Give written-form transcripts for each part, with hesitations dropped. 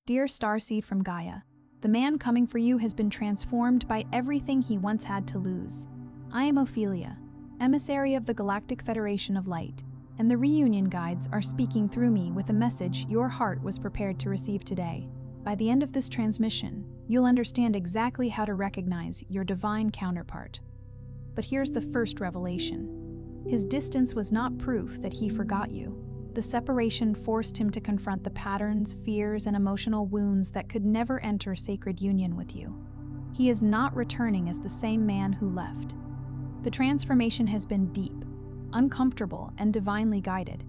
Dear Starseed from Gaia, the man coming for you has been transformed by everything he once had to lose. I am Ophelia, emissary of the Galactic Federation of Light, and the reunion guides are speaking through me with a message your heart was prepared to receive today. By the end of this transmission, you'll understand exactly how to recognize your divine counterpart. But here's the first revelation. His distance was not proof that he forgot you. The separation forced him to confront the patterns, fears, and emotional wounds that could never enter sacred union with you. He is not returning as the same man who left. The transformation has been deep, uncomfortable, and divinely guided.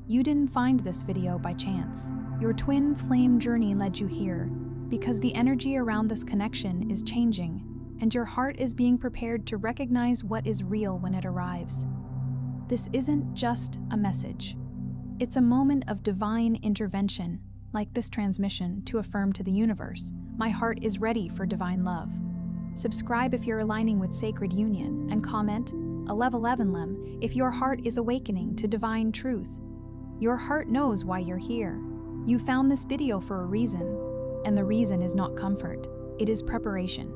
You didn't find this video by chance. Your twin flame journey led you here because the energy around this connection is changing, and your heart is being prepared to recognize what is real when it arrives. This isn't just a message. It's a moment of divine intervention, like this transmission, to affirm to the universe, my heart is ready for divine love. Subscribe if you're aligning with sacred union, and comment, 11 if your heart is awakening to divine truth. Your heart knows why you're here. You found this video for a reason, and the reason is not comfort, it is preparation.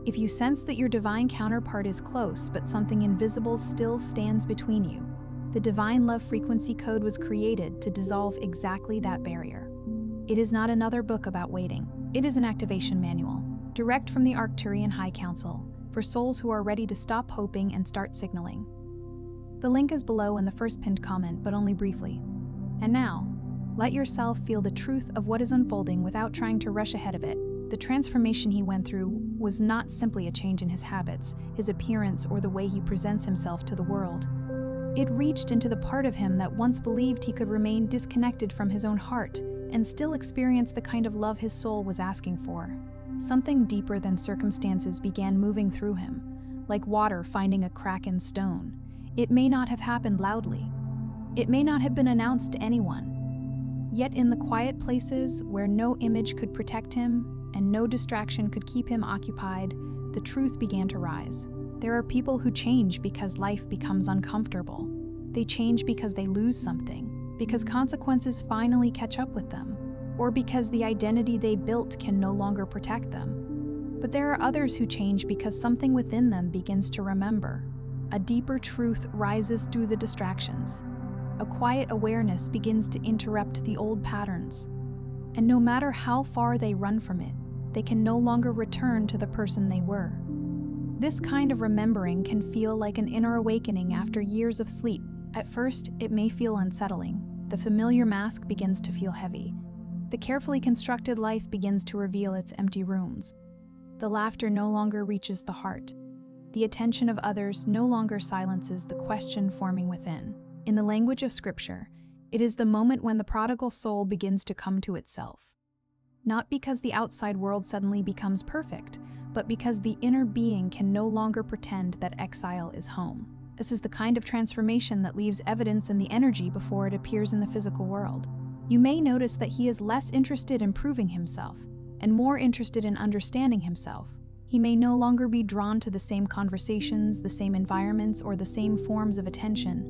If you sense that your divine counterpart is close but something invisible still stands between you, the divine love frequency code was created to dissolve exactly that barrier. It is not another book about waiting. It is an activation manual, direct from the Arcturian Council, for souls who are ready to stop hoping and start signaling. The link is below in the first pinned comment, but only briefly. And now, let yourself feel the truth of what is unfolding without trying to rush ahead of it. The transformation he went through was not simply a change in his habits, his appearance, or the way he presents himself to the world. It reached into the part of him that once believed he could remain disconnected from his own heart and still experience the kind of love his soul was asking for. Something deeper than circumstances began moving through him, like water finding a crack in stone. It may not have happened loudly. It may not have been announced to anyone. Yet in the quiet places where no image could protect him and no distraction could keep him occupied, the truth began to rise. There are people who change because life becomes uncomfortable. They change because they lose something, because consequences finally catch up with them, or because the identity they built can no longer protect them. But there are others who change because something within them begins to remember. A deeper truth rises through the distractions. A quiet awareness begins to interrupt the old patterns. And no matter how far they run from it, they can no longer return to the person they were. This kind of remembering can feel like an inner awakening after years of sleep. At first, it may feel unsettling. The familiar mask begins to feel heavy. The carefully constructed life begins to reveal its empty rooms. The laughter no longer reaches the heart. The attention of others no longer silences the question forming within. In the language of Scripture, it is the moment when the prodigal soul begins to come to itself. Not because the outside world suddenly becomes perfect, but because the inner being can no longer pretend that exile is home. This is the kind of transformation that leaves evidence in the energy before it appears in the physical world. You may notice that he is less interested in proving himself, and more interested in understanding himself. He may no longer be drawn to the same conversations, the same environments, or the same forms of attention.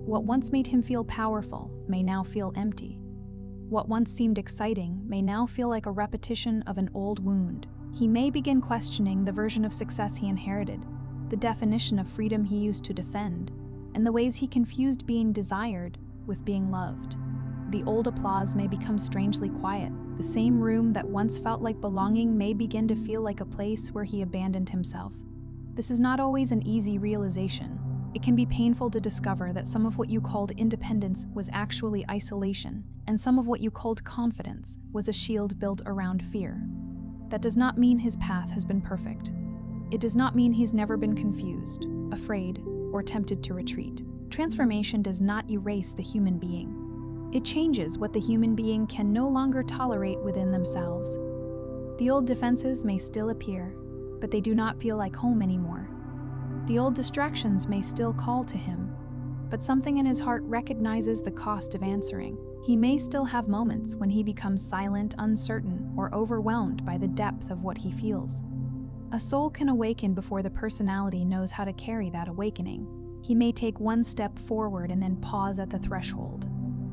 What once made him feel powerful may now feel empty. What once seemed exciting may now feel like a repetition of an old wound. He may begin questioning the version of success he inherited, the definition of freedom he used to defend, and the ways he confused being desired with being loved. The old applause may become strangely quiet. The same room that once felt like belonging may begin to feel like a place where he abandoned himself. This is not always an easy realization. It can be painful to discover that some of what you called independence was actually isolation, and some of what you called confidence was a shield built around fear. That does not mean his path has been perfect. It does not mean he's never been confused, afraid, or tempted to retreat. Transformation does not erase the human being. It changes what the human being can no longer tolerate within themselves. The old defenses may still appear, but they do not feel like home anymore. The old distractions may still call to him, but something in his heart recognizes the cost of answering. He may still have moments when he becomes silent, uncertain, or overwhelmed by the depth of what he feels. A soul can awaken before the personality knows how to carry that awakening. He may take one step forward and then pause at the threshold,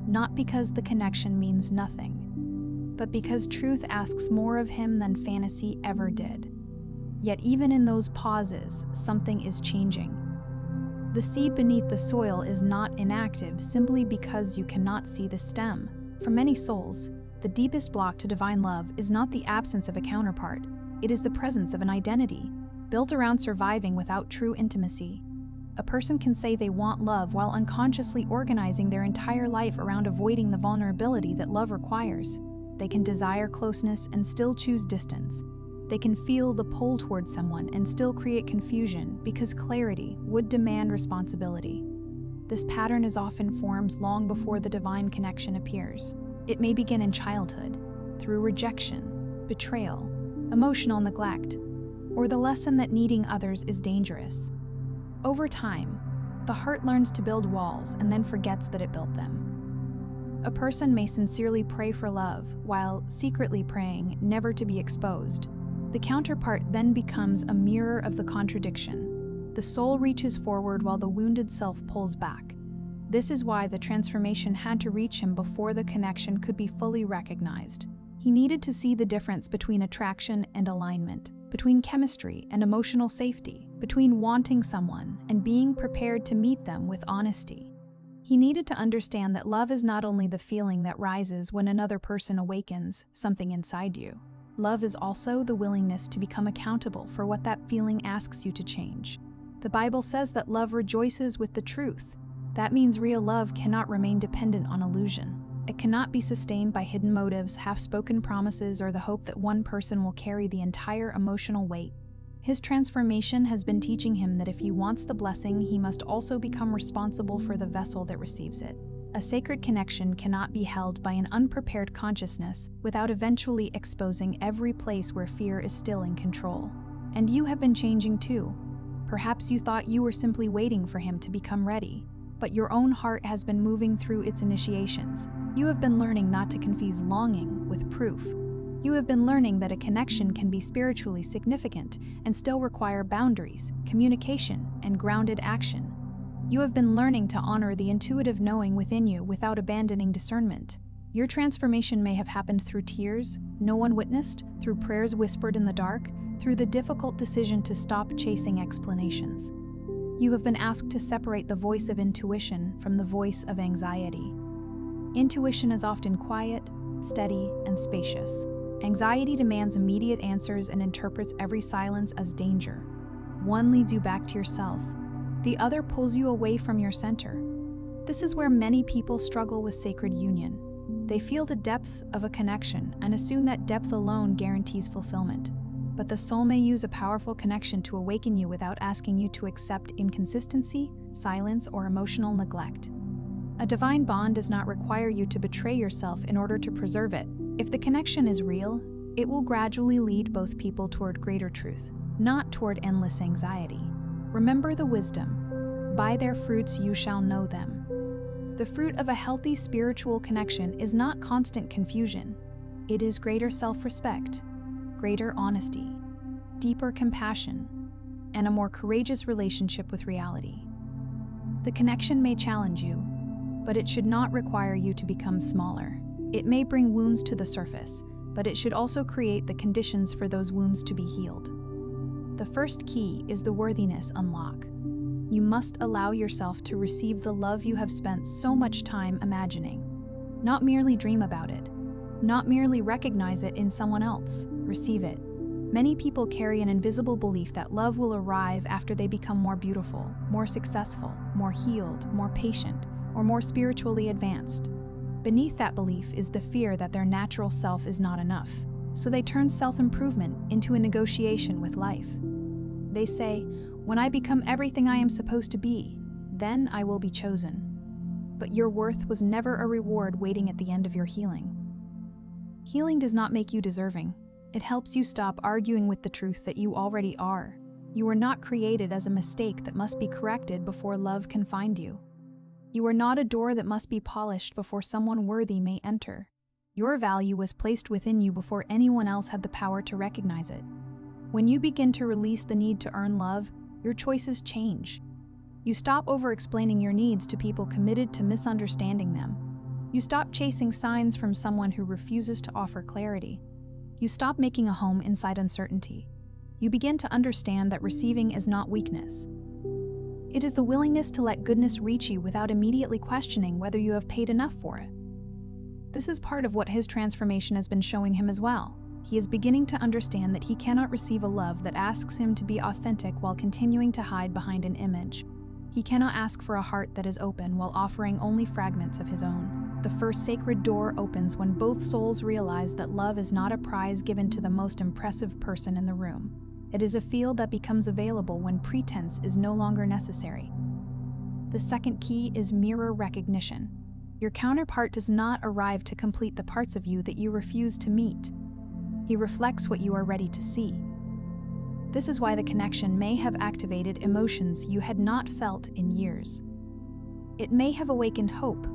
not because the connection means nothing, but because truth asks more of him than fantasy ever did. Yet even in those pauses, something is changing. The seed beneath the soil is not inactive simply because you cannot see the stem. For many souls, the deepest block to divine love is not the absence of a counterpart, it is the presence of an identity, built around surviving without true intimacy. A person can say they want love while unconsciously organizing their entire life around avoiding the vulnerability that love requires. They can desire closeness and still choose distance. They can feel the pull towards someone and still create confusion because clarity would demand responsibility. This pattern is often formed long before the divine connection appears. It may begin in childhood, through rejection, betrayal, emotional neglect, or the lesson that needing others is dangerous. Over time, the heart learns to build walls and then forgets that it built them. A person may sincerely pray for love while secretly praying never to be exposed. The counterpart then becomes a mirror of the contradiction. The soul reaches forward while the wounded self pulls back. This is why the transformation had to reach him before the connection could be fully recognized. He needed to see the difference between attraction and alignment, between chemistry and emotional safety, between wanting someone and being prepared to meet them with honesty. He needed to understand that love is not only the feeling that rises when another person awakens something inside you. Love is also the willingness to become accountable for what that feeling asks you to change. The Bible says that love rejoices with the truth. That means real love cannot remain dependent on illusion. It cannot be sustained by hidden motives, half-spoken promises, or the hope that one person will carry the entire emotional weight. His transformation has been teaching him that if he wants the blessing, he must also become responsible for the vessel that receives it. A sacred connection cannot be held by an unprepared consciousness without eventually exposing every place where fear is still in control. And you have been changing too. Perhaps you thought you were simply waiting for him to become ready, but your own heart has been moving through its initiations. You have been learning not to confuse longing with proof. You have been learning that a connection can be spiritually significant and still require boundaries, communication, and grounded action. You have been learning to honor the intuitive knowing within you without abandoning discernment. Your transformation may have happened through tears no one witnessed, through prayers whispered in the dark, through the difficult decision to stop chasing explanations. You have been asked to separate the voice of intuition from the voice of anxiety. Intuition is often quiet, steady, and spacious. Anxiety demands immediate answers and interprets every silence as danger. One leads you back to yourself. The other pulls you away from your center. This is where many people struggle with sacred union. They feel the depth of a connection and assume that depth alone guarantees fulfillment. But the soul may use a powerful connection to awaken you without asking you to accept inconsistency, silence, or emotional neglect. A divine bond does not require you to betray yourself in order to preserve it. If the connection is real, it will gradually lead both people toward greater truth, not toward endless anxiety. Remember the wisdom: by their fruits you shall know them. The fruit of a healthy spiritual connection is not constant confusion. It is greater self-respect, greater honesty, deeper compassion, and a more courageous relationship with reality. The connection may challenge you, but it should not require you to become smaller. It may bring wounds to the surface, but it should also create the conditions for those wounds to be healed. The first key is the worthiness unlock. You must allow yourself to receive the love you have spent so much time imagining. Not merely dream about it. Not merely recognize it in someone else. Receive it. Many people carry an invisible belief that love will arrive after they become more beautiful, more successful, more healed, more patient, or more spiritually advanced. Beneath that belief is the fear that their natural self is not enough, so they turn self-improvement into a negotiation with life. They say, "When I become everything I am supposed to be, then I will be chosen." But your worth was never a reward waiting at the end of your healing. Healing does not make you deserving. It helps you stop arguing with the truth that you already are. You were not created as a mistake that must be corrected before love can find you. You are not a door that must be polished before someone worthy may enter. Your value was placed within you before anyone else had the power to recognize it. When you begin to release the need to earn love, your choices change. You stop over-explaining your needs to people committed to misunderstanding them. You stop chasing signs from someone who refuses to offer clarity. You stop making a home inside uncertainty. You begin to understand that receiving is not weakness. It is the willingness to let goodness reach you without immediately questioning whether you have paid enough for it. This is part of what his transformation has been showing him as well. He is beginning to understand that he cannot receive a love that asks him to be authentic while continuing to hide behind an image. He cannot ask for a heart that is open while offering only fragments of his own. The first sacred door opens when both souls realize that love is not a prize given to the most impressive person in the room. It is a field that becomes available when pretense is no longer necessary. The second key is mirror recognition. Your counterpart does not arrive to complete the parts of you that you refuse to meet. He reflects what you are ready to see. This is why the connection may have activated emotions you had not felt in years. It may have awakened hope,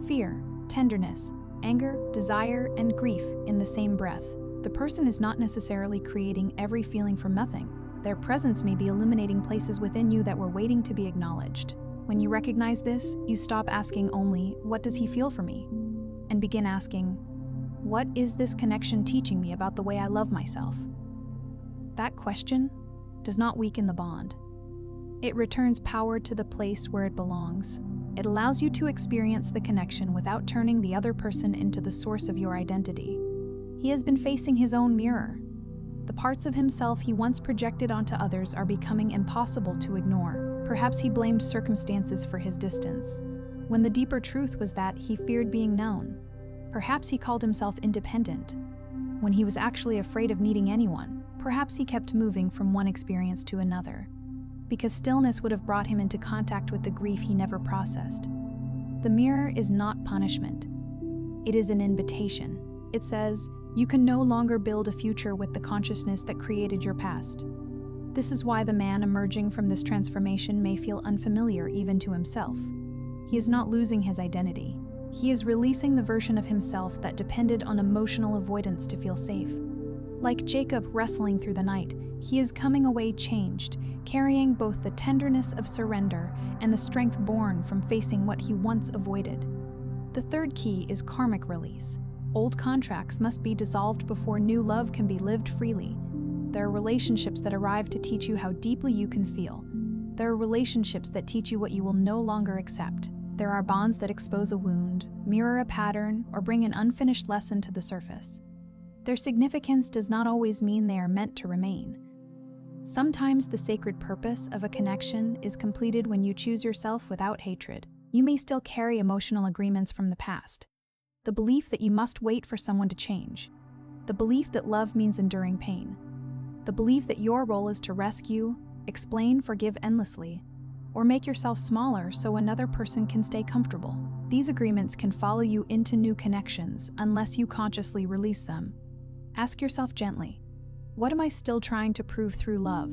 fear, tenderness, anger, desire, and grief in the same breath. The person is not necessarily creating every feeling from nothing. Their presence may be illuminating places within you that were waiting to be acknowledged. When you recognize this, you stop asking only, "What does he feel for me?" and begin asking, "What is this connection teaching me about the way I love myself?" That question does not weaken the bond. It returns power to the place where it belongs. It allows you to experience the connection without turning the other person into the source of your identity. He has been facing his own mirror. The parts of himself he once projected onto others are becoming impossible to ignore. Perhaps he blamed circumstances for his distance, when the deeper truth was that he feared being known. Perhaps he called himself independent, when he was actually afraid of needing anyone. Perhaps he kept moving from one experience to another, because stillness would have brought him into contact with the grief he never processed. The mirror is not punishment. It is an invitation. It says, you can no longer build a future with the consciousness that created your past. This is why the man emerging from this transformation may feel unfamiliar even to himself. He is not losing his identity. He is releasing the version of himself that depended on emotional avoidance to feel safe. Like Jacob wrestling through the night, he is coming away changed, carrying both the tenderness of surrender and the strength born from facing what he once avoided. The third key is karmic release. Old contracts must be dissolved before new love can be lived freely. There are relationships that arrive to teach you how deeply you can feel. There are relationships that teach you what you will no longer accept. There are bonds that expose a wound, mirror a pattern, or bring an unfinished lesson to the surface. Their significance does not always mean they are meant to remain. Sometimes the sacred purpose of a connection is completed when you choose yourself without hatred. You may still carry emotional agreements from the past. The belief that you must wait for someone to change. The belief that love means enduring pain. The belief that your role is to rescue, explain, forgive endlessly, or make yourself smaller so another person can stay comfortable. These agreements can follow you into new connections unless you consciously release them. Ask yourself gently, what am I still trying to prove through love?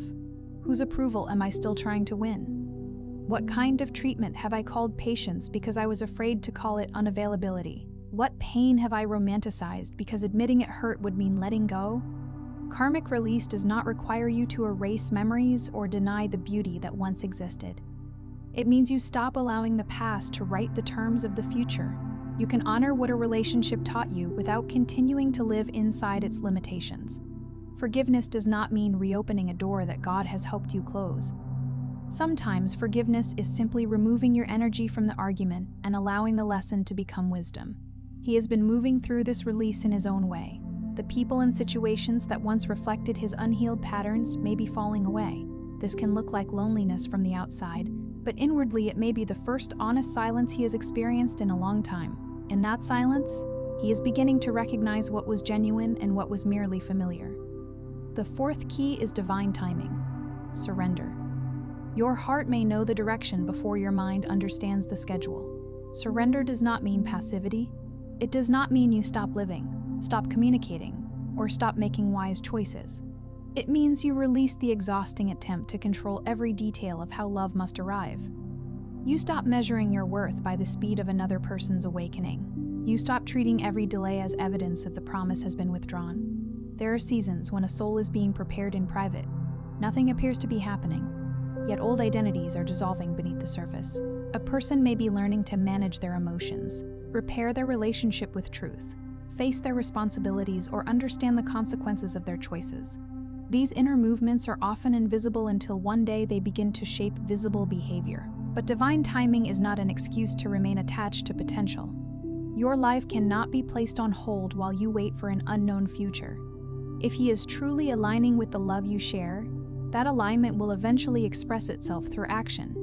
Whose approval am I still trying to win? What kind of treatment have I called patience because I was afraid to call it unavailability? What pain have I romanticized because admitting it hurt would mean letting go? Karmic release does not require you to erase memories or deny the beauty that once existed. It means you stop allowing the past to write the terms of the future. You can honor what a relationship taught you without continuing to live inside its limitations. Forgiveness does not mean reopening a door that God has helped you close. Sometimes forgiveness is simply removing your energy from the argument and allowing the lesson to become wisdom. He has been moving through this release in his own way. The people and situations that once reflected his unhealed patterns may be falling away. This can look like loneliness from the outside, but inwardly it may be the first honest silence he has experienced in a long time. In that silence, he is beginning to recognize what was genuine and what was merely familiar. The fourth key is divine timing. Surrender. Your heart may know the direction before your mind understands the schedule. Surrender does not mean passivity. It does not mean you stop living, stop communicating, or stop making wise choices. It means you release the exhausting attempt to control every detail of how love must arrive. You stop measuring your worth by the speed of another person's awakening. You stop treating every delay as evidence that the promise has been withdrawn. There are seasons when a soul is being prepared in private. Nothing appears to be happening, yet old identities are dissolving beneath the surface. A person may be learning to manage their emotions, repair their relationship with truth, face their responsibilities, or understand the consequences of their choices. These inner movements are often invisible until one day they begin to shape visible behavior. But divine timing is not an excuse to remain attached to potential. Your life cannot be placed on hold while you wait for an unknown future. If he is truly aligning with the love you share, that alignment will eventually express itself through action.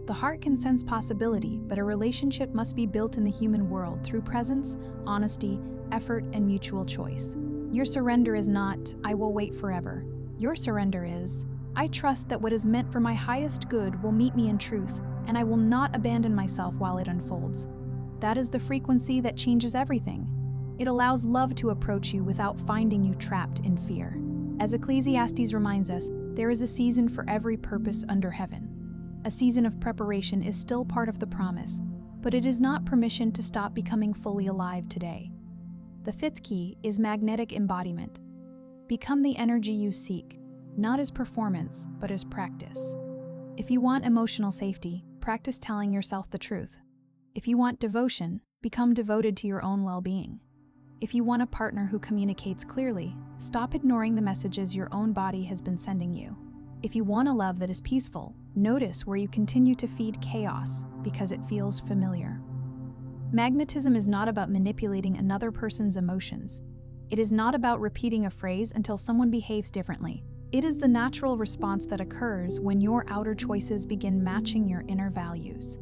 The heart can sense possibility, but a relationship must be built in the human world through presence, honesty, effort, and mutual choice. Your surrender is not, "I will wait forever." Your surrender is, "I trust that what is meant for my highest good will meet me in truth, and I will not abandon myself while it unfolds." That is the frequency that changes everything. It allows love to approach you without finding you trapped in fear. As Ecclesiastes reminds us, there is a season for every purpose under heaven. A season of preparation is still part of the promise, but it is not permission to stop becoming fully alive today. The fifth key is magnetic embodiment. Become the energy you seek, not as performance, but as practice. If you want emotional safety, practice telling yourself the truth. If you want devotion, become devoted to your own well-being. If you want a partner who communicates clearly, stop ignoring the messages your own body has been sending you. If you want a love that is peaceful, notice where you continue to feed chaos because it feels familiar. Magnetism is not about manipulating another person's emotions. It is not about repeating a phrase until someone behaves differently. It is the natural response that occurs when your outer choices begin matching your inner values.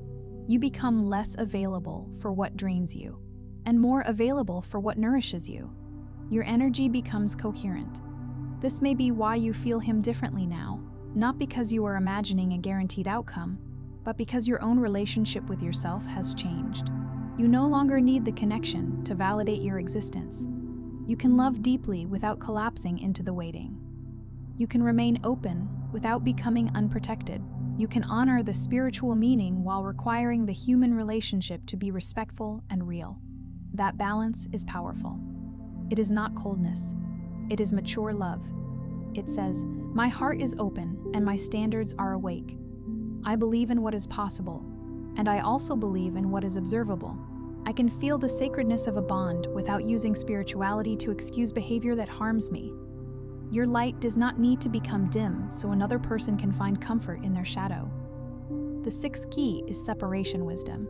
You become less available for what drains you, and more available for what nourishes you. Your energy becomes coherent. This may be why you feel him differently now, not because you are imagining a guaranteed outcome, but because your own relationship with yourself has changed. You no longer need the connection to validate your existence. You can love deeply without collapsing into the waiting. You can remain open without becoming unprotected. You can honor the spiritual meaning while requiring the human relationship to be respectful and real. That balance is powerful. It is not coldness. It is mature love. It says, "My heart is open and my standards are awake. I believe in what is possible, and I also believe in what is observable. I can feel the sacredness of a bond without using spirituality to excuse behavior that harms me." Your light does not need to become dim so another person can find comfort in their shadow. The sixth key is separation wisdom.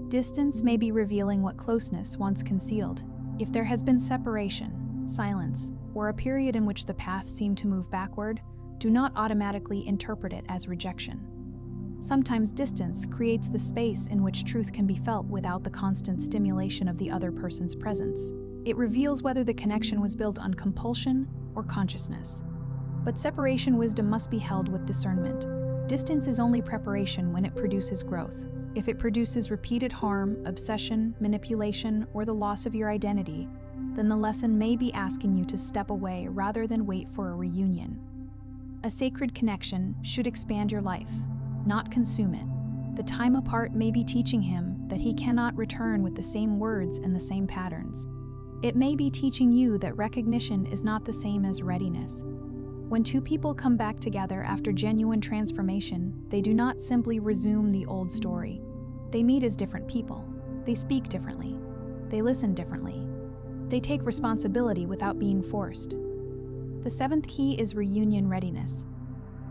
Distance may be revealing what closeness once concealed. If there has been separation, silence, or a period in which the path seemed to move backward, do not automatically interpret it as rejection. Sometimes distance creates the space in which truth can be felt without the constant stimulation of the other person's presence. It reveals whether the connection was built on compulsion or consciousness. But separation wisdom must be held with discernment. Distance is only preparation when it produces growth. If it produces repeated harm, obsession, manipulation, or the loss of your identity, then the lesson may be asking you to step away rather than wait for a reunion. A sacred connection should expand your life, not consume it. The time apart may be teaching him that he cannot return with the same words and the same patterns. It may be teaching you that recognition is not the same as readiness. When two people come back together after genuine transformation, they do not simply resume the old story. They meet as different people. They speak differently. They listen differently. They take responsibility without being forced. The seventh key is reunion readiness.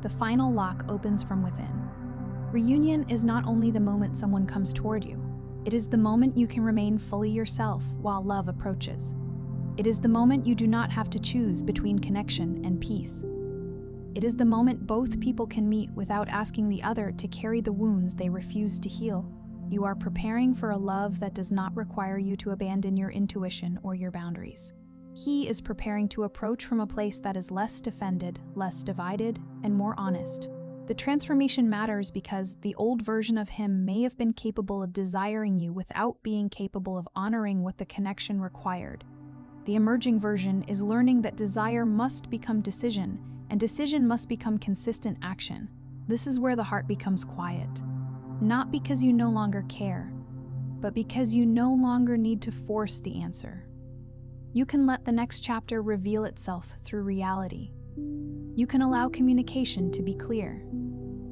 The final lock opens from within. Reunion is not only the moment someone comes toward you. It is the moment you can remain fully yourself while love approaches. It is the moment you do not have to choose between connection and peace. It is the moment both people can meet without asking the other to carry the wounds they refuse to heal. You are preparing for a love that does not require you to abandon your intuition or your boundaries. He is preparing to approach from a place that is less defended, less divided, and more honest. The transformation matters because the old version of him may have been capable of desiring you without being capable of honoring what the connection required. The emerging version is learning that desire must become decision, and decision must become consistent action. This is where the heart becomes quiet. Not because you no longer care, but because you no longer need to force the answer. You can let the next chapter reveal itself through reality. You can allow communication to be clear.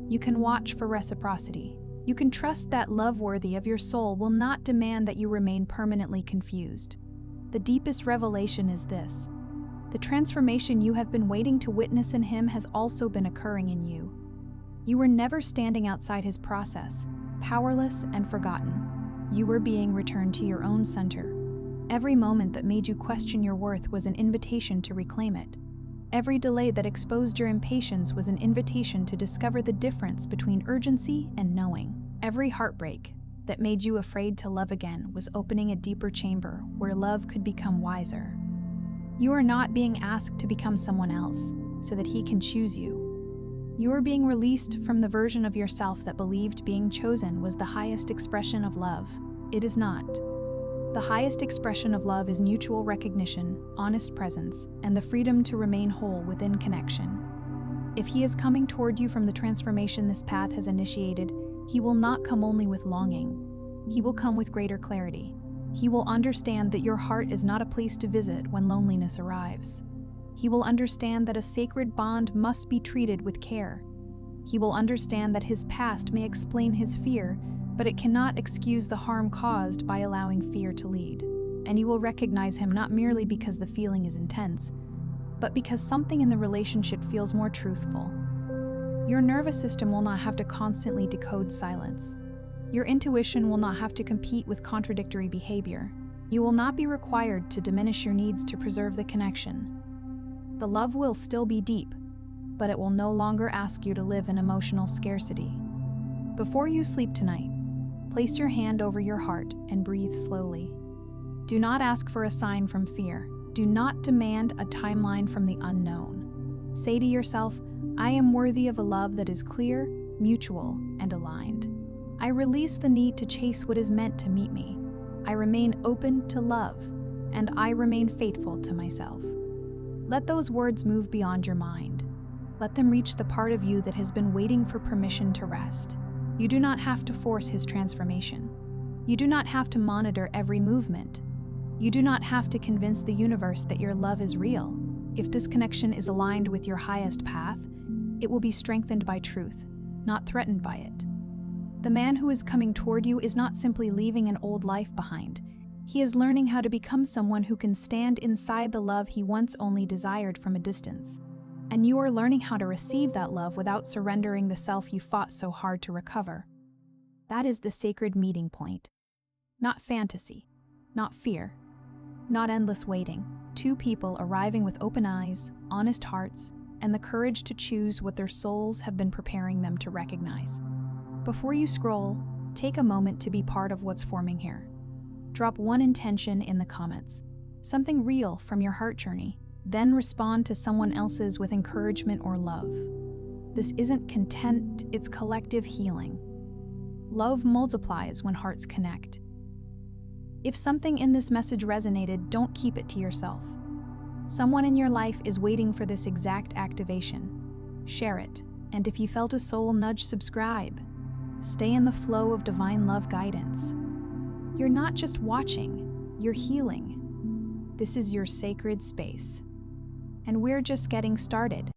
You can watch for reciprocity. You can trust that love worthy of your soul will not demand that you remain permanently confused. The deepest revelation is this: the transformation you have been waiting to witness in him has also been occurring in you. You were never standing outside his process, powerless and forgotten. You were being returned to your own center. Every moment that made you question your worth was an invitation to reclaim it. Every delay that exposed your impatience was an invitation to discover the difference between urgency and knowing. Every heartbreak that made you afraid to love again was opening a deeper chamber where love could become wiser. You are not being asked to become someone else so that he can choose you. You are being released from the version of yourself that believed being chosen was the highest expression of love. It is not. The highest expression of love is mutual recognition, honest presence, and the freedom to remain whole within connection. If he is coming toward you from the transformation this path has initiated, he will not come only with longing. He will come with greater clarity. He will understand that your heart is not a place to visit when loneliness arrives. He will understand that a sacred bond must be treated with care. He will understand that his past may explain his fear, but it cannot excuse the harm caused by allowing fear to lead. And you will recognize him not merely because the feeling is intense, but because something in the relationship feels more truthful. Your nervous system will not have to constantly decode silence. Your intuition will not have to compete with contradictory behavior. You will not be required to diminish your needs to preserve the connection. The love will still be deep, but it will no longer ask you to live in emotional scarcity. Before you sleep tonight, place your hand over your heart and breathe slowly. Do not ask for a sign from fear. Do not demand a timeline from the unknown. Say to yourself, I am worthy of a love that is clear, mutual, and aligned. I release the need to chase what is meant to meet me. I remain open to love, and I remain faithful to myself. Let those words move beyond your mind. Let them reach the part of you that has been waiting for permission to rest. You do not have to force his transformation. You do not have to monitor every movement. You do not have to convince the universe that your love is real. If this connection is aligned with your highest path, it will be strengthened by truth, not threatened by it. The man who is coming toward you is not simply leaving an old life behind. He is learning how to become someone who can stand inside the love he once only desired from a distance. And you are learning how to receive that love without surrendering the self you fought so hard to recover. That is the sacred meeting point. Not fantasy, not fear, not endless waiting. Two people arriving with open eyes, honest hearts, and the courage to choose what their souls have been preparing them to recognize. Before you scroll, take a moment to be part of what's forming here. Drop one intention in the comments, something real from your heart journey. Then respond to someone else's with encouragement or love. This isn't content, it's collective healing. Love multiplies when hearts connect. If something in this message resonated, don't keep it to yourself. Someone in your life is waiting for this exact activation. Share it, and if you felt a soul nudge, subscribe. Stay in the flow of divine love guidance. You're not just watching, you're healing. This is your sacred space. And we're just getting started.